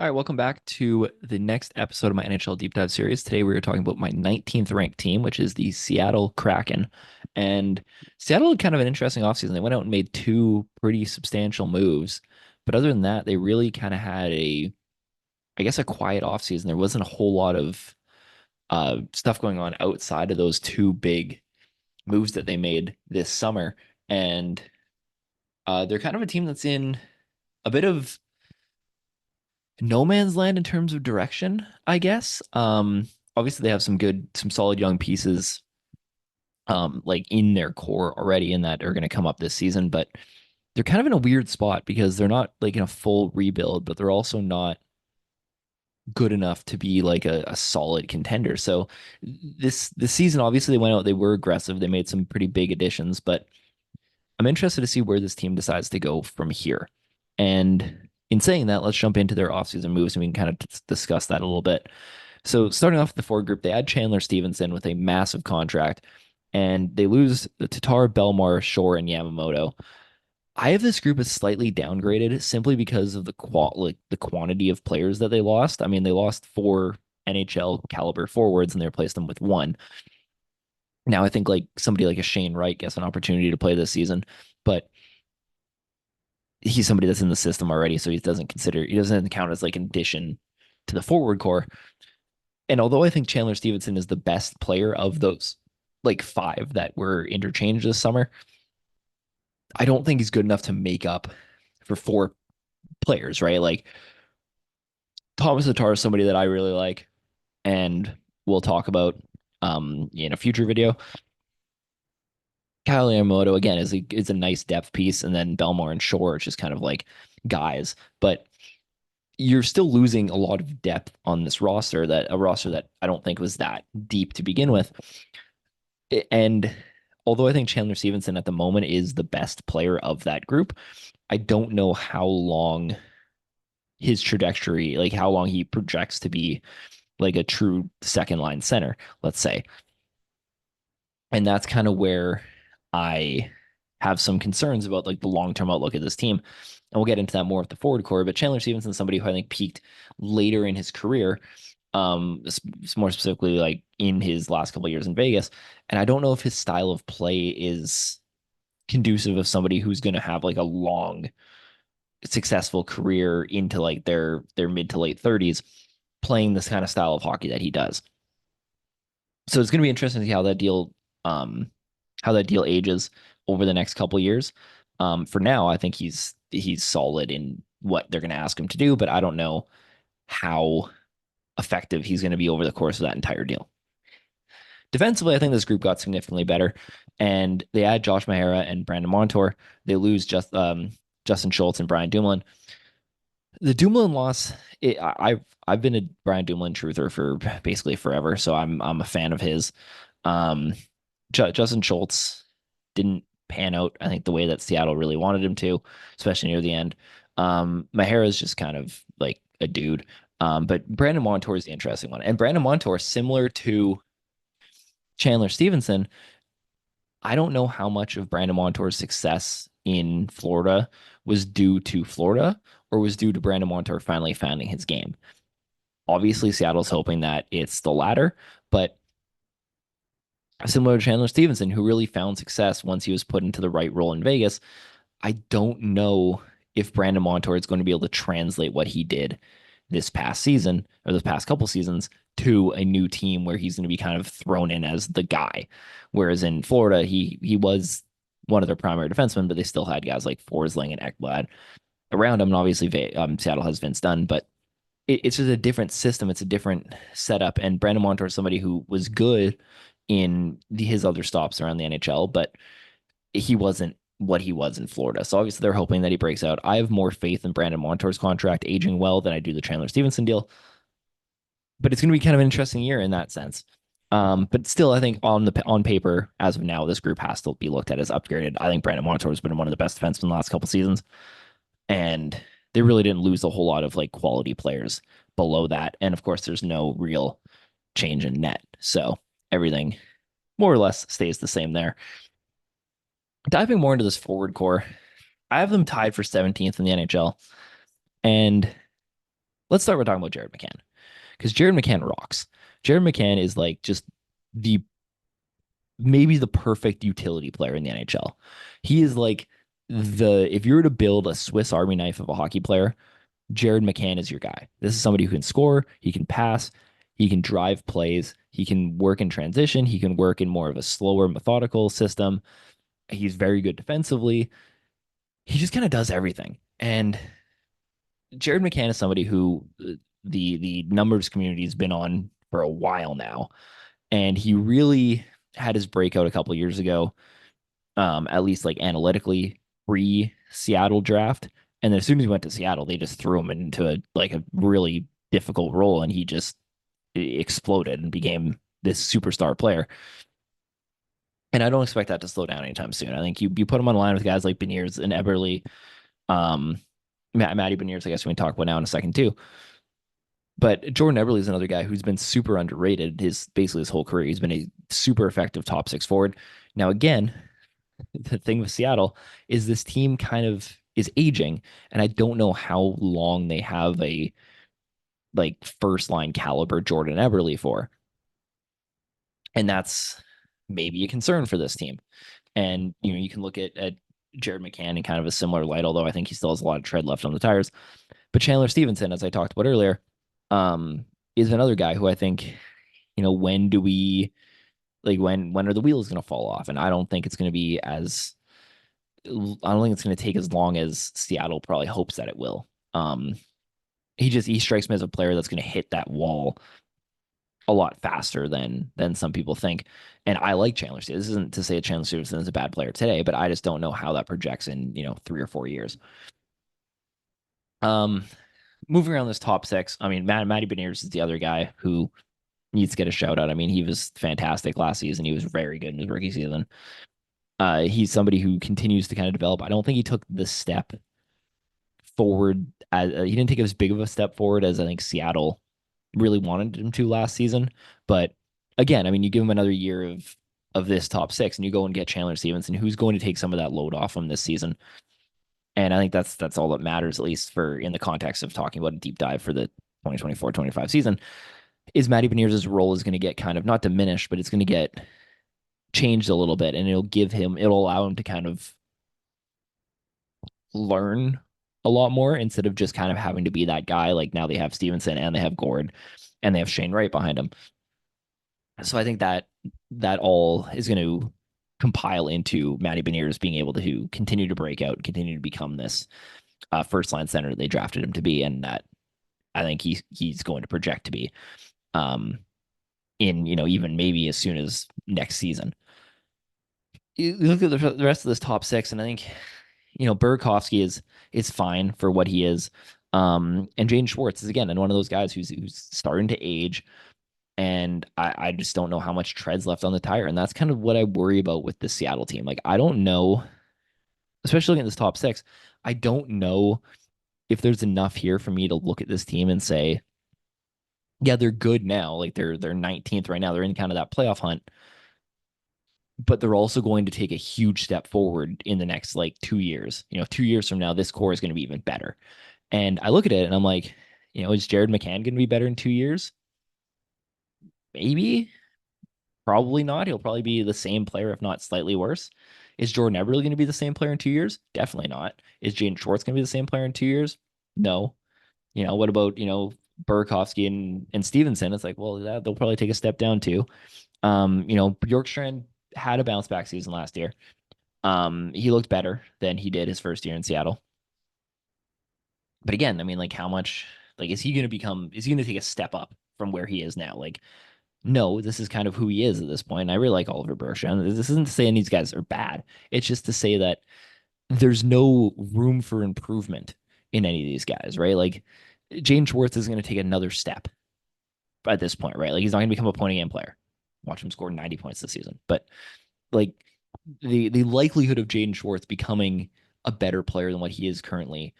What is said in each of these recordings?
All right, welcome back to the next episode of my NHL Deep Dive series. Today we are talking about my 19th ranked team, which is the Seattle Kraken. And Seattle had kind of an interesting offseason. They went out and made two pretty substantial moves. But other than that, they really kind of had I guess, a quiet offseason. There wasn't a whole lot of stuff going on outside of those two big moves that they made this summer. And they're kind of a team that's in a bit of no man's land in terms of direction, I guess. Obviously they have some solid young pieces, like in their core already, and that are going to come up this season. But they're kind of in a weird spot because they're not like in a full rebuild, but they're also not good enough to be like a solid contender. So this season, obviously they went out, they were aggressive, they made some pretty big additions, but I'm interested to see where this team decides to go from here. And in saying that, let's jump into their offseason moves and we can kind of discuss that a little bit. So starting off with the forward group, they add Chandler Stevenson with a massive contract, and they lose Tatar, Belmar, Shore, and Yamamoto. I have this group as slightly downgraded simply because of the quantity of players that they lost. I mean, they lost four NHL caliber forwards and they replaced them with one. Now I think like somebody like a Shane Wright gets an opportunity to play this season, but he's somebody that's in the system already, so he doesn't count as like an addition to the forward core. And although I think Chandler Stevenson is the best player of those like five that were interchanged this summer, I don't think he's good enough to make up for four players, right? Like Thomas Tatar is somebody that I really like and we'll talk about in a future video. Kyle Yamamoto again is a nice depth piece, and then Belmar and Shore is just kind of like guys, but you're still losing a lot of depth on this roster, that a roster that I don't think was that deep to begin with. And although I think Chandler Stevenson at the moment is the best player of that group, I don't know how long his trajectory, like how long he projects to be like a true second line center, let's say. And that's kind of where I have some concerns about like the long-term outlook of this team. And we'll get into that more with the forward core. But Chandler Stevenson, somebody who I think peaked later in his career, more specifically like in his last couple of years in Vegas. And I don't know if his style of play is conducive of somebody who's going to have like a long, successful career into like their mid to late 30s playing this kind of style of hockey that he does. So it's going to be interesting to see um, how that deal ages over the next couple of years. For now, I think he's solid in what they're going to ask him to do, but I don't know how effective he's going to be over the course of that entire deal. Defensively, I think this group got significantly better, and they add Josh Mahara and Brandon Montour. They lose Justin Schultz and Brian Dumoulin. The Dumoulin loss, I've been a Brian Dumoulin truther for basically forever, so I'm a fan of his. Um, Justin Schultz didn't pan out, I think, the way that Seattle really wanted him to, especially near the end. Mahara is just kind of like a dude. But Brandon Montour is the interesting one. And Brandon Montour, similar to Chandler Stevenson, I don't know how much of Brandon Montour's success in Florida was due to Florida or was due to Brandon Montour finally finding his game. Obviously, Seattle's hoping that it's the latter, but similar to Chandler Stevenson, who really found success once he was put into the right role in Vegas, I don't know if Brandon Montour is going to be able to translate what he did this past season or this past couple seasons to a new team where he's going to be kind of thrown in as the guy. Whereas in Florida, he was one of their primary defensemen, but they still had guys like Forsling and Ekblad around him. And obviously, Seattle has Vince Dunn, but it's just a different system. It's a different setup. And Brandon Montour is somebody who was good in his other stops around the NHL, but he wasn't what he was in Florida. So obviously they're hoping that he breaks out. I have more faith in Brandon Montour's contract aging well than I do the Chandler Stevenson deal. But it's going to be kind of an interesting year in that sense. But still, I think on paper, as of now, this group has to be looked at as upgraded. I think Brandon Montour has been one of the best defensemen in the last couple seasons, and they really didn't lose a whole lot of like quality players below that. And of course, there's no real change in net, so everything more or less stays the same there. Diving more into this forward core, I have them tied for 17th in the NHL. And let's start with talking about Jared McCann because Jared McCann rocks. Jared McCann is like just the maybe the perfect utility player in the NHL. He is like the if you were to build a Swiss Army knife of a hockey player, Jared McCann is your guy. This is somebody who can score, he can pass, he can drive plays, he can work in transition, he can work in more of a slower, methodical system. He's very good defensively. He just kind of does everything. And Jared McCann is somebody who the numbers community has been on for a while now, and he really had his breakout a couple of years ago, at least like analytically pre Seattle draft. And then as soon as he went to Seattle, they just threw him into a really difficult role, and he just exploded and became this superstar player. And I don't expect that to slow down anytime soon. I think you put him on line with guys like Beniers and Eberle, um, Matty Beniers, I guess we can talk about now in a second too. But Jordan Eberle is another guy who's been super underrated his basically his whole career. He's been a super effective top six forward. Now, again, the thing with Seattle is this team kind of is aging, and I don't know how long they have a like first line caliber Jordan Eberle for. And that's maybe a concern for this team. And you can look at Jared McCann in kind of a similar light, although I think he still has a lot of tread left on the tires. But Chandler Stevenson, as I talked about earlier, is another guy who I think, when do we when are the wheels going to fall off? And I don't think it's going to be as I don't think it's going to take as long as Seattle probably hopes that it will. He strikes me as a player that's going to hit that wall a lot faster than some people think. And I like Chandler Stevenson. This isn't to say Chandler Stevenson is a bad player today, but I just don't know how that projects in 3 or 4 years. Um, Moving around this top six, I mean, Matty Beniers is the other guy who needs to get a shout out. I mean, he was fantastic last season. He was very good in his rookie season. He's somebody who continues to kind of develop. I don't think he took the step forward as he didn't take as big of a step forward as I think Seattle really wanted him to last season. But again, I mean, you give him another year of this top six, and you go and get Chandler Stevenson, who's going to take some of that load off him this season. And I think that's all that matters, at least for in the context of talking about a deep dive for the 2024-25 season. Is Matty Beniers' role is going to get kind of not diminished, but it's going to get changed a little bit, and it'll allow him to kind of learn a lot more instead of just kind of having to be that guy. Like now they have Stevenson and they have Gord and they have Shane Wright behind him. So I think that all is going to compile into Matty Beniers being able to continue to break out, continue to become this first line center they drafted him to be, and that I think he's going to project to be in even maybe as soon as next season. You look at the rest of this top six, and I think Burakovsky is fine for what he is. And Jaden Schwartz is again and one of those guys who's starting to age, and I just don't know how much treads left on the tire, and that's kind of what I worry about with the Seattle team. Like I don't know, especially looking at this top six, I don't know if there's enough here for me to look at this team and say, yeah, they're good now. Like they're 19th right now. They're in kind of that playoff hunt, but they're also going to take a huge step forward in the next like 2 years. 2 years from now, this core is going to be even better. And I look at it and I'm like, is Jared McCann going to be better in 2 years? Maybe, probably not. He'll probably be the same player, if not slightly worse. Is Jordan Eberle going to be the same player in 2 years? Definitely not. Is Jaden Schwartz going to be the same player in 2 years? No. What about, Burakovsky and Stevenson? It's like, well, they'll probably take a step down too. Bjorkstrand had a bounce back season last year. He looked better than he did his first year in Seattle. But again, I mean, like how much is he going to take a step up from where he is now? Like, no, this is kind of who he is at this point. And I really like Oliver Bergeron. This isn't to say any of these guys are bad. It's just to say that there's no room for improvement in any of these guys, right? Like James Schwartz is going to take another step at this point, right? Like he's not going to become a point a game player. Watch him score 90 points this season. But like the likelihood of Jaden Schwartz becoming a better player than what he is currently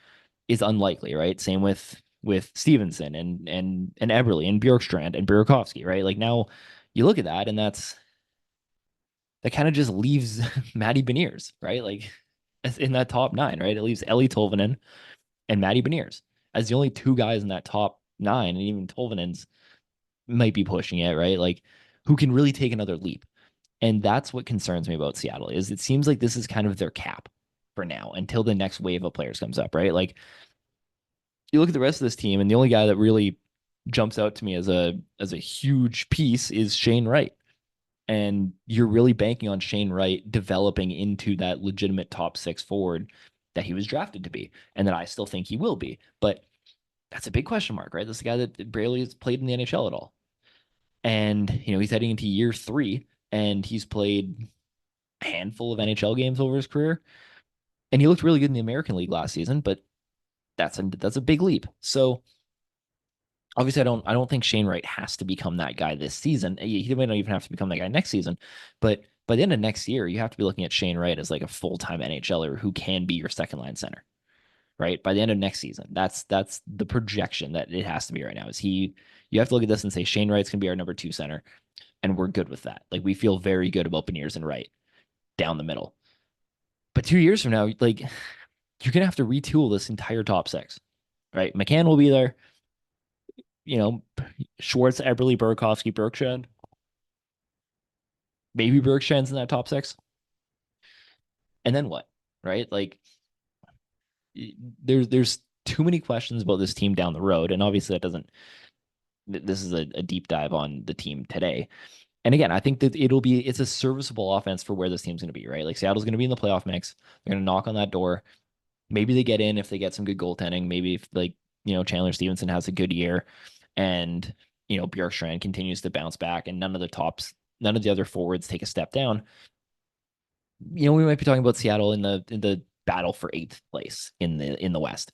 is unlikely, right? Same with Stevenson and Eberle and Bjorkstrand and Burakovsky, right? Like now you look at that and that kind of just leaves Matty Beniers, right? Like in that top nine, right? It leaves Ellie Tolvanen and Matty Beniers as the only two guys in that top 9, and even Tolvanen's might be pushing it, right? Like, who can really take another leap. And that's what concerns me about Seattle is it seems like this is kind of their cap for now until the next wave of players comes up, right? Like you look at the rest of this team, and the only guy that really jumps out to me as a huge piece is Shane Wright. And you're really banking on Shane Wright developing into that legitimate top 6 forward that he was drafted to be, and that I still think he will be. But that's a big question mark, right? This is a guy that barely has played in the NHL at all. And, he's heading into year 3, and he's played a handful of NHL games over his career. And he looked really good in the American League last season, but that's a big leap. So obviously I don't think Shane Wright has to become that guy this season. He might not even have to become that guy next season, but by the end of next year, you have to be looking at Shane Wright as like a full-time NHLer who can be your second line center, right? By the end of next season. That's the projection that it has to be right now. You have to look at this and say Shane Wright's gonna be our number 2 center, and we're good with that. Like we feel very good about Beniers and Wright down the middle. But 2 years from now, like you're gonna have to retool this entire top 6, right? McCann will be there, you know, Schwartz, Eberle, Burakovsky, Bergstrand. Maybe Bergstrand's in that top 6. And then what? Right? Like there's too many questions about this team down the road. And obviously that doesn't this is a deep dive on the team today. And again, I think that it's a serviceable offense for where this team's gonna be, right? Like Seattle's gonna be in the playoff mix. They're gonna knock on that door. Maybe they get in if they get some good goaltending. Maybe if like, Chandler Stevenson has a good year and Bjorkstrand continues to bounce back and none of the other forwards take a step down. We might be talking about Seattle in the battle for 8th place in the West.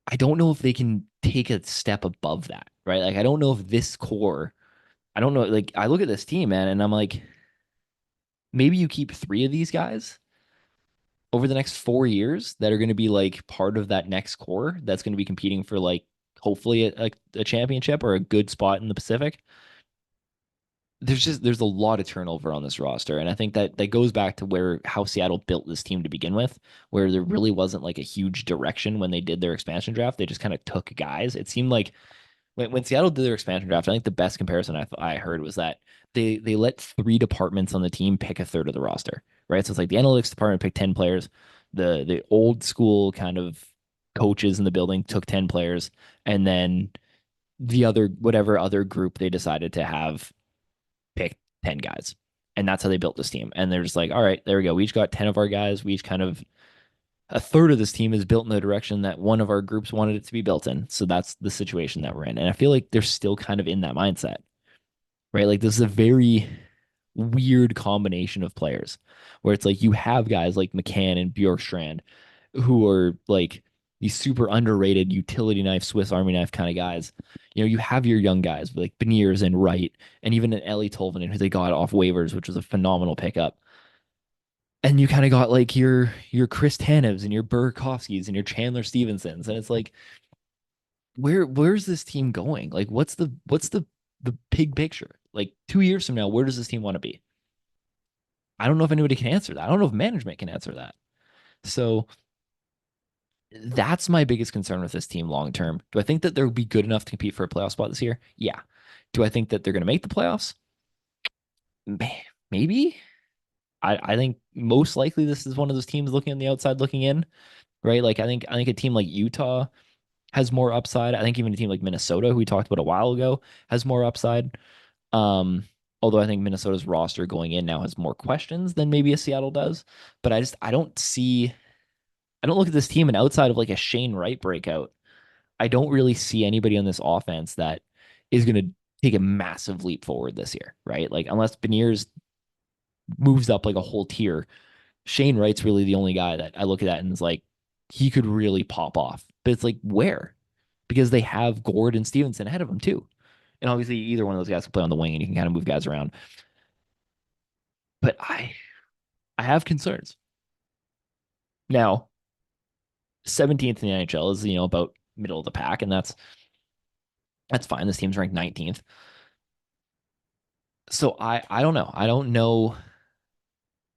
I don't know if they can take a step above that, right? Like I don't know if this core, I don't know. Like I look at this team, man, and I'm like, maybe you keep 3 of these guys over the next 4 years that are going to be like part of that next core that's going to be competing for like hopefully a championship or a good spot in the Pacific. There's a lot of turnover on this roster, and I think that goes back to where how Seattle built this team to begin with, where there really wasn't like a huge direction when they did their expansion draft. They just kind of took guys. It seemed like when Seattle did their expansion draft, I think the best comparison I heard was that they let 3 departments on the team pick a third of the roster, right? So it's like the analytics department picked 10 players, the old school kind of coaches in the building took 10 players, and then the other whatever other group they decided to have pick 10 guys. And that's how they built this team. And they're just like, all right, there we go. We each got 10 of our guys. We each kind of a third of this team is built in the direction that one of our groups wanted it to be built in. So that's the situation that we're in. And I feel like they're still kind of in that mindset, right? Like this is a very weird combination of players where it's like you have guys like McCann and Bjorkstrand who are like these super underrated utility knife, Swiss Army knife kind of guys. You have your young guys like Beniers and Wright, and even an Ellie Tolvanen who they got off waivers, which was a phenomenal pickup. And you kind of got like your Chris Tanevs and your Burakovskis and your Chandler Stevensons, and it's like, where's this team going? Like, what's the big picture? Like 2 years from now, where does this team want to be? I don't know if anybody can answer that. I don't know if management can answer that. So that's my biggest concern with this team long term. Do I think that they'll be good enough to compete for a playoff spot this year? Yeah. Do I think that they're going to make the playoffs? Maybe. I think most likely this is one of those teams looking on the outside looking in, right? Like I think a team like Utah has more upside. I think even a team like Minnesota, who we talked about a while ago, has more upside. Um, Although I think Minnesota's roster going in now has more questions than maybe a Seattle does. But I don't look at this team and outside of like a Shane Wright breakout, I don't really see anybody on this offense that is going to take a massive leap forward this year, right? Like unless Beniers moves up like a whole tier, Shane Wright's really the only guy that I look at that and is like he could really pop off. But it's like where? Because they have Gord and Stevenson ahead of him too. And obviously either one of those guys can play on the wing and you can kind of move guys around. But I have concerns. Now, 17th in the NHL is, about middle of the pack, and that's fine. This team's ranked 19th. So I don't know. I don't know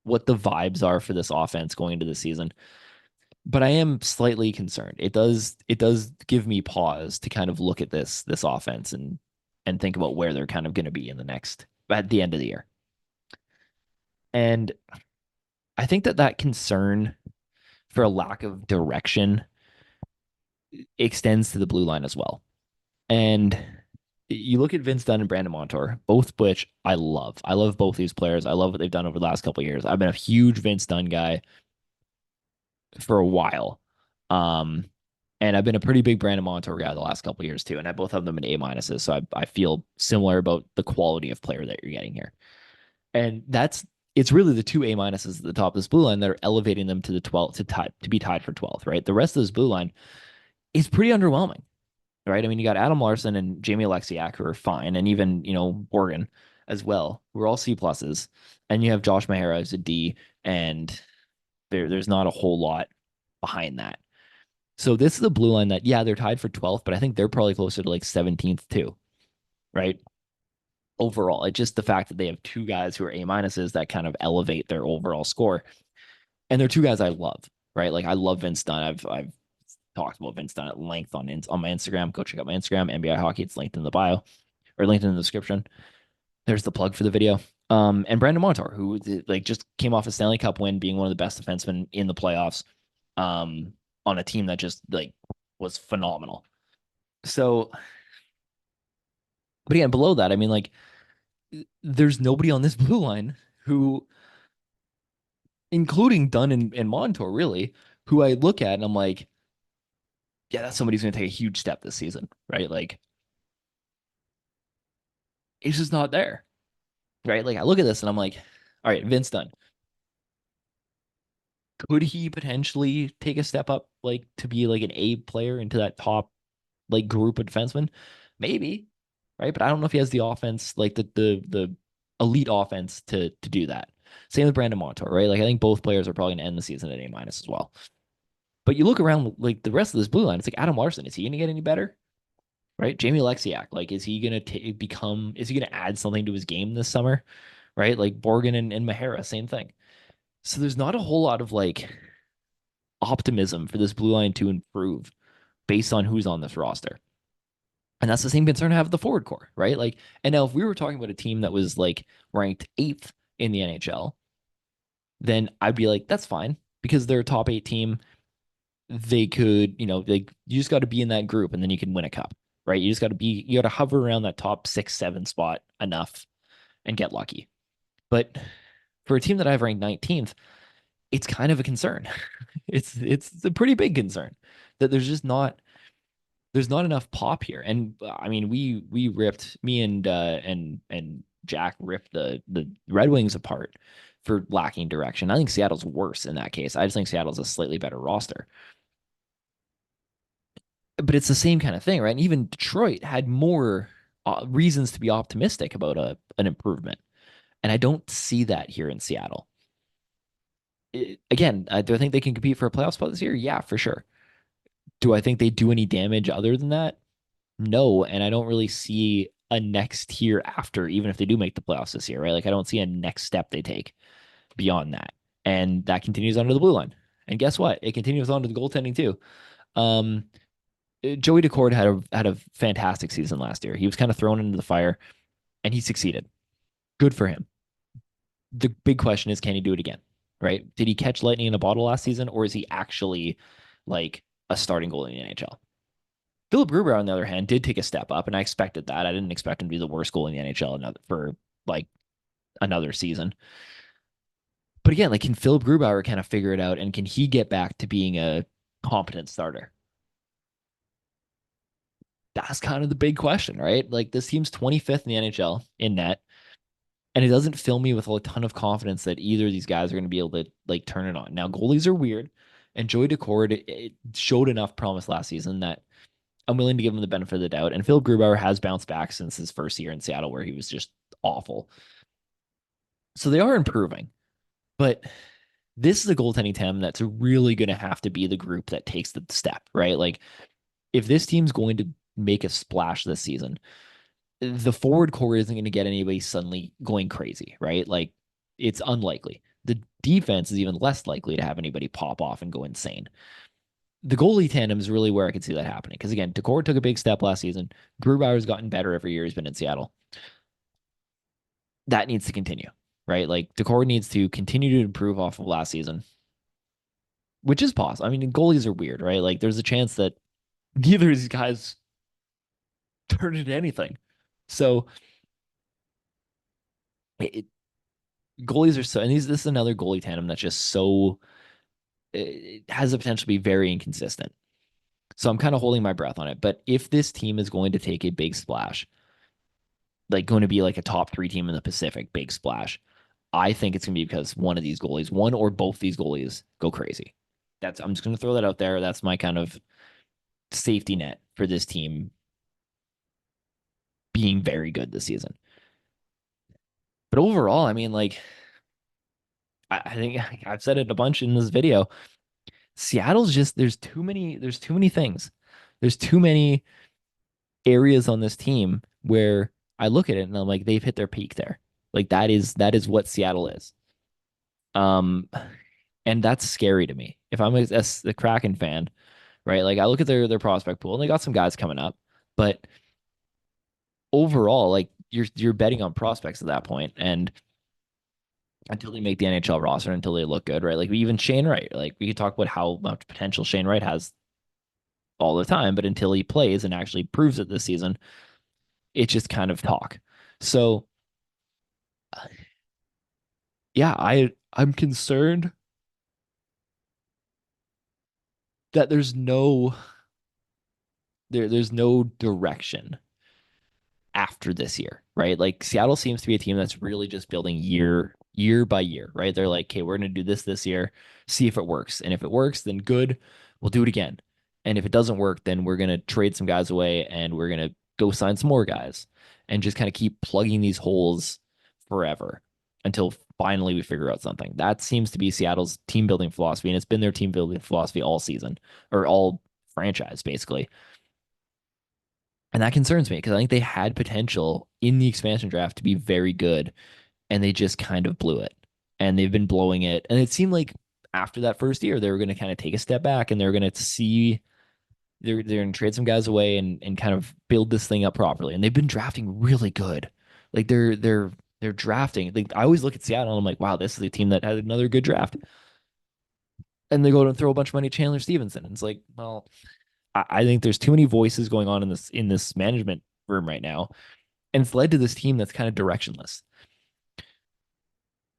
what the vibes are for this offense going into the season. but I am slightly concerned. It does give me pause to kind of look at this offense and think about where they're kind of going to be in the next at the end of the year. And I think that concern for a lack of direction extends to the blue line as well. And you look at Vince Dunn and Brandon Montour, both which I love. I love both these players. I love what they've done over the last couple of years. I've been a huge Vince Dunn guy for a while. Um, and I've been a pretty big Brandon Montour guy the last couple of years too. And I both have them in A minuses. So I feel similar about the quality of player that you're getting here. And it's really the two A minuses at the top of this blue line that are elevating them to the 12th to be tied for 12th, right? The rest of this blue line is pretty underwhelming, right? I mean, you got Adam Larson and Jamie Alexiak who are fine, and even Morgan as well. We're all C pluses, and you have Josh Mahara as a D, and there's not a whole lot behind that. So this is a blue line that yeah they're tied for 12th, but I think they're probably closer to like 17th too, right? Overall, it's just the fact that they have two guys who are A minuses that kind of elevate their overall score, and they're two guys I love, right? Like I love Vince Dunn. I've talked about Vince Dunn at length on my Instagram. Go check out my Instagram, NBA Hockey. It's linked in the bio or linked in the description. There's the plug for the video. And Brandon Montour, who like just came off a Stanley Cup win, being one of the best defensemen in the playoffs, on a team that just like was phenomenal. So, but again, below that, I mean, like, there's nobody on this blue line who, including Dunn and Montour, really, who I look at and I'm like, yeah, that's somebody's going to take a huge step this season, right? Like, it's just not there, right? Like, I look at this and I'm like, all right, Vince Dunn, could he potentially take a step up, like to be like an A player into that top like group of defensemen? Maybe, right? But I don't know if he has the offense, like the elite offense to do that. Same with Brandon Montour, right? Like I think both players are probably going to end the season at A minus as well. But you look around like the rest of this blue line, it's like Adam Larson. Is he going to get any better? Right? Jamie Alexiak, like, is he going to become? Is he going to add something to his game this summer? Right? Like Borgen and Mahara, same thing. So there's not a whole lot of like optimism for this blue line to improve based on who's on this roster. And that's the same concern I have with the forward core, right? Like, and now if we were talking about a team that was like ranked eighth in the NHL, then I'd be like, that's fine because they're a top eight team. They could, like you just got to be in that group and then you can win a cup, right? You got to hover around that top 6, 7 spot enough and get lucky. But for a team that I've ranked 19th, it's kind of a concern. It's a pretty big concern that there's not enough pop here. And I mean, we ripped me and Jack ripped the Red Wings apart for lacking direction. I think Seattle's worse in that case. I just think Seattle's a slightly better roster. But it's the same kind of thing, right? And even Detroit had more reasons to be optimistic about an improvement. And I don't see that here in Seattle. Again, do I think they can compete for a playoff spot this year? Yeah, for sure. Do I think they do any damage other than that? No, and I don't really see a next tier after, even if they do make the playoffs this year, right? Like I don't see a next step they take beyond that. And that continues under the blue line. And guess what? It continues on to the goaltending too. Um, Joey Decord had a fantastic season last year. He was kind of thrown into the fire and he succeeded. Good for him. The big question is, can he do it again? Right? Did he catch lightning in a bottle last season, or is he actually like a starting goalie in the NHL? Philip Gruber, on the other hand, did take a step up, and I expected that. I didn't expect him to be the worst goalie in the NHL for like another season. But again, like, can Philip Grubauer kind of figure it out, and can he get back to being a competent starter? That's kind of the big question, right? Like, this team's 25th in the NHL in net, and it doesn't fill me with a ton of confidence that either of these guys are going to be able to like turn it on. Now, goalies are weird, and Joey Decord it showed enough promise last season that I'm willing to give him the benefit of the doubt. And Phil Grubauer has bounced back since his first year in Seattle, where he was just awful. So they are improving, but this is a goaltending team that's really going to have to be the group that takes the step, right? Like, if this team's going to make a splash this season, the forward core isn't going to get anybody suddenly going crazy, right? Like, it's unlikely. The defense is even less likely to have anybody pop off and go insane. The goalie tandem is really where I could see that happening. Because again, Decor took a big step last season. Grubauer's gotten better every year he's been in Seattle. That needs to continue, right? Like Decor needs to continue to improve off of last season, which is possible. I mean, goalies are weird, right? Like there's a chance that neither of these guys turn into anything. So it, goalies are so, and this is another goalie tandem that's just so, it has the potential to be very inconsistent. So I'm kind of holding my breath on it. But if this team is going to take a big splash, like going to be like a top three team in the Pacific, big splash, I think it's going to be because one of these goalies, one or both these goalies go crazy. I'm just going to throw that out there. That's my kind of safety net for this team being very good this season. But overall, I mean, like, I think I've said it a bunch in this video. Seattle's just, there's too many things. There's too many areas on this team where I look at it and I'm like, they've hit their peak there. Like that is what Seattle is. Um, and that's scary to me. If I'm a Kraken fan, right? Like I look at their prospect pool and they got some guys coming up, but overall, like you're betting on prospects at that point, and until they make the NHL roster, until they look good, right? Like even Shane Wright, like we could talk about how much potential Shane Wright has all the time, but until he plays and actually proves it this season, it's just kind of talk. So yeah, I'm concerned that there's no direction after this year, right? Like Seattle seems to be a team that's really just building year by year, right? They're like, okay, we're going to do this year, see if it works. And if it works, then good, we'll do it again. And if it doesn't work, then we're going to trade some guys away and we're going to go sign some more guys and just kind of keep plugging these holes forever until finally we figure out something. That seems to be Seattle's team building philosophy. And it's been their team building philosophy all season or all franchise, basically. And that concerns me because I think they had potential in the expansion draft to be very good, and they just kind of blew it. And they've been blowing it. And it seemed like after that first year, they were going to kind of take a step back and they're going to see they're going to trade some guys away and kind of build this thing up properly. And they've been drafting really good. Like they're drafting. Like I always look at Seattle and I'm like, wow, this is a team that had another good draft. And they go and throw a bunch of money at Chandler Stevenson. And it's like, well, I think there's too many voices going on in this management room right now, and it's led to this team that's kind of directionless.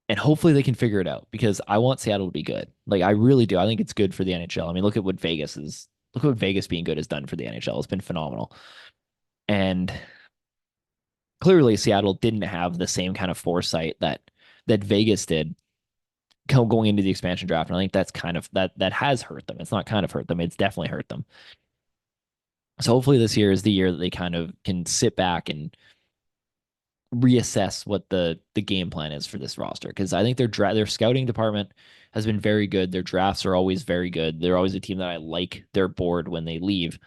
And hopefully they can figure it out because I want Seattle to be good. Like I really do. I think it's good for the NHL. I mean, look what Vegas being good has done for the NHL. It's been phenomenal. And clearly Seattle didn't have the same kind of foresight that Vegas did going into the expansion draft. And I think that's kind of that has hurt them. It's not kind of hurt them. It's definitely hurt them. So hopefully this year is the year that they kind of can sit back and reassess what the game plan is for this roster because I think their scouting department has been very good. Their drafts are always very good. They're always a team that I like their board when they leave.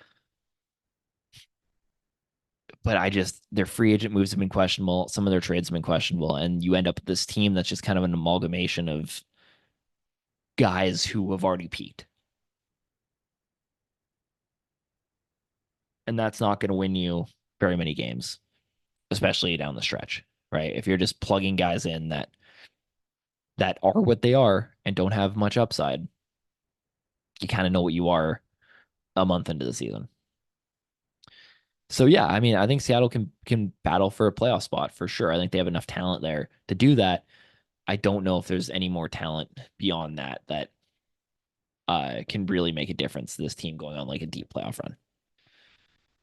But their free agent moves have been questionable. Some of their trades have been questionable, and you end up with this team that's just kind of an amalgamation of guys who have already peaked, and that's not going to win you very many games, especially down the stretch, right? If you're just plugging guys in that are what they are and don't have much upside, you kind of know what you are a month into the season. So yeah, I mean, I think Seattle can battle for a playoff spot for sure. I think they have enough talent there to do that. I don't know if there's any more talent beyond that can really make a difference to this team going on like a deep playoff run.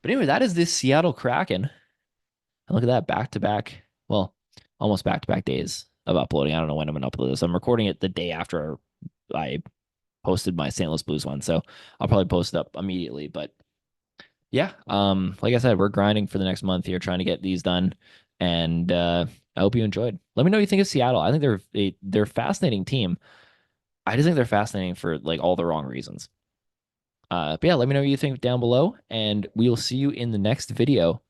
But anyway, that is this Seattle Kraken. And look at that back to back, well, almost back to back days of uploading. I don't know when I'm gonna upload this. I'm recording it the day after I posted my St. Louis Blues one, so I'll probably post it up immediately. But yeah, like I said, we're grinding for the next month here, trying to get these done, and I hope you enjoyed. Let me know what you think of Seattle. I think they're a fascinating team. I just think they're fascinating for like all the wrong reasons. But yeah, let me know what you think down below, and we will see you in the next video.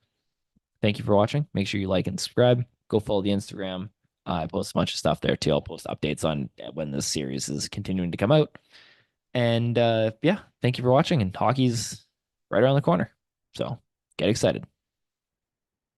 Thank you for watching. Make sure you like and subscribe. Go follow the Instagram. I post a bunch of stuff there too. I'll post updates on when this series is continuing to come out. And yeah, thank you for watching. And hockey's right around the corner. So get excited.